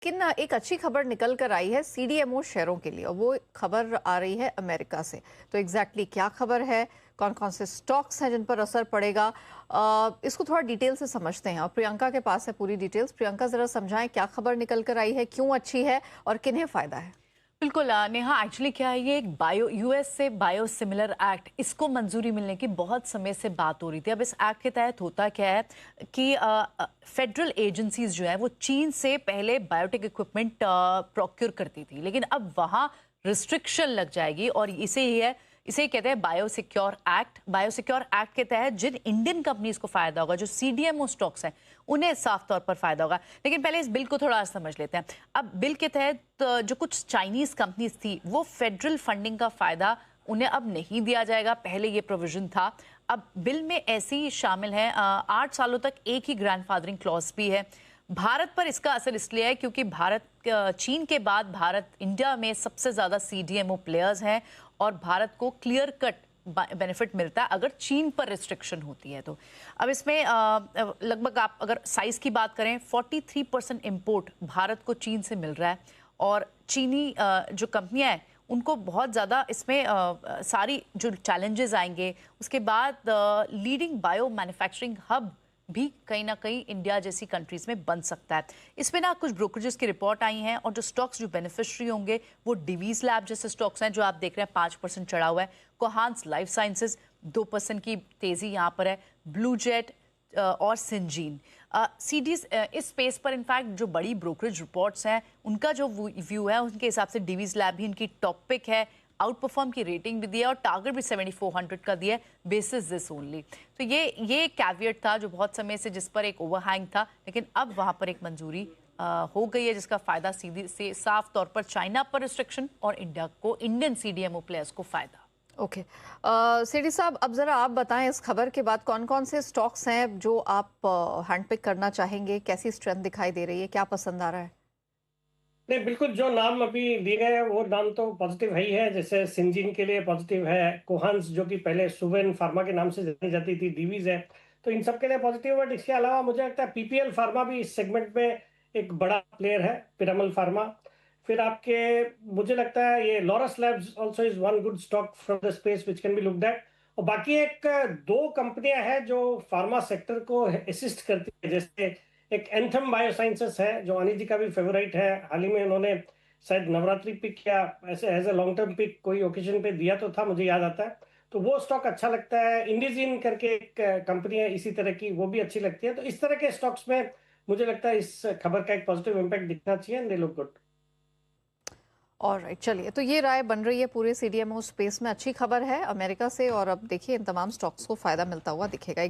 लेकिन एक अच्छी खबर निकल कर आई है सीडीएमओ शेयरों के लिए और वो खबर आ रही है अमेरिका से। तो एग्जैक्टली क्या खबर है, कौन कौन से स्टॉक्स हैं जिन पर असर पड़ेगा, इसको थोड़ा डिटेल से समझते हैं और प्रियंका के पास है पूरी डिटेल्स। प्रियंका, जरा समझाएं क्या खबर निकल कर आई है, क्यों अच्छी है और किन्हें फायदा है। बिल्कुल नेहा, एक्चुअली क्या है, ये एक यूएस से बायो सिमिलर एक्ट, इसको मंजूरी मिलने की बहुत समय से बात हो रही थी। अब इस एक्ट के तहत होता क्या है कि फेडरल एजेंसीज जो है वो चीन से पहले बायोटेक इक्विपमेंट प्रोक्योर करती थी, लेकिन अब वहाँ रिस्ट्रिक्शन लग जाएगी और इसे कहते हैं बायोसिक्योर एक्ट। बायोसिक्योर एक्ट के तहत जिन इंडियन कंपनीज को फायदा होगा, जो सीडीएमओ स्टॉक्स हैं, उन्हें साफ तौर पर फायदा होगा। लेकिन पहले इस बिल को थोड़ा समझ लेते हैं। अब बिल के तहत जो कुछ चाइनीज कंपनीज थी, वो फेडरल फंडिंग का फायदा उन्हें अब नहीं दिया जाएगा। पहले ये प्रोविजन था। अब बिल में ऐसे ही शामिल है 8 सालों तक एक ही ग्रैंडफादरिंग क्लॉज भी है। भारत पर इसका असर इसलिए है क्योंकि चीन के बाद इंडिया में सबसे ज्यादा सीडीएमओ प्लेयर्स हैं और भारत को क्लियर कट बेनिफिट मिलता है अगर चीन पर रिस्ट्रिक्शन होती है तो। अब इसमें लगभग आप अगर साइज की बात करें, 43% इंपोर्ट भारत को चीन से मिल रहा है और चीनी जो कंपनियां हैं उनको बहुत ज़्यादा इसमें सारी जो चैलेंजेस आएंगे। उसके बाद लीडिंग बायो मैन्युफैक्चरिंग हब भी कहीं ना कहीं इंडिया जैसी कंट्रीज में बन सकता है। इसमें ना कुछ ब्रोकरेजेस की रिपोर्ट आई हैं और जो स्टॉक्स जो बेनिफिशियरी होंगे वो डिवीज लैब जैसे स्टॉक्स हैं जो आप देख रहे हैं 5% चढ़ा हुआ है। कोहांस लाइफ साइंसेज 2% की तेजी यहाँ पर है। ब्लू जेट और सिंजीन सीडीज इस स्पेस पर इनफैक्ट जो बड़ी ब्रोकरेज रिपोर्ट्स हैं उनका जो व्यू है उनके हिसाब से डिवीज लैब भी इनकी टॉप पिक है। आउट परफॉर्म की रेटिंग भी दी है और टारगेट भी 7400 का दिया है बेसिस दिस ओनली। तो ये कैविएट था जो बहुत समय से जिस पर एक ओवरहैंग था, लेकिन अब वहां पर एक मंजूरी हो गई है जिसका फायदा सीधी से साफ तौर पर चाइना पर रिस्ट्रिक्शन और इंडिया को, इंडियन सीडीएमओ प्लेयर्स को फायदा। ओके, सीडी साहब, अब जरा आप बताएं इस खबर के बाद कौन कौन से स्टॉक्स हैं जो आप हैंड पिक करना चाहेंगे, कैसी स्ट्रेंथ दिखाई दे रही है, क्या पसंद आ रहा है। नहीं, बिल्कुल जो नाम अभी दिए गए हैं वो नाम तो पॉजिटिव है ही है। जैसे सिंजीन के लिए पॉजिटिव है, कोहांस जो कि पहले सुवेन फार्मा के नाम से जानी जाती थी, डीवीज है, तो इन सब के लिए पॉजिटिव है। बट इसके अलावा मुझे लगता है पीपीएल फार्मा भी इस सेगमेंट में एक बड़ा प्लेयर है, पिरामल फार्मा। फिर आपके मुझे लगता है ये Laurus labs also is one good stock from the space which can be looked at. और बाकी एक दो कंपनियां हैं जो फार्मा सेक्टर को असिस्ट करती है। जैसे एक एंथम बायोसाइंसेस है जो अनिल जी का भी फेवरेट है। हाल ही में उन्होंने शायद नवरात्रि पिक या ऐसे as a long term pick कोई ओकेजन पे दिया तो था, मुझे याद आता है। तो वो स्टॉक अच्छा लगता है। इंडिजीन करके एक कंपनी है इसी तरह की, वो भी अच्छी लगती है। तो इस तरह के स्टॉक्स में मुझे लगता है इस खबर का एक पॉजिटिव इम्पैक्ट दिखना चाहिए। They look good. ऑलराइट, चलिए, तो ये राय बन रही है पूरे सीडीएमओ स्पेस में। अच्छी खबर है अमेरिका से और अब देखिए इन तमाम स्टॉक्स को फायदा मिलता हुआ दिखेगा।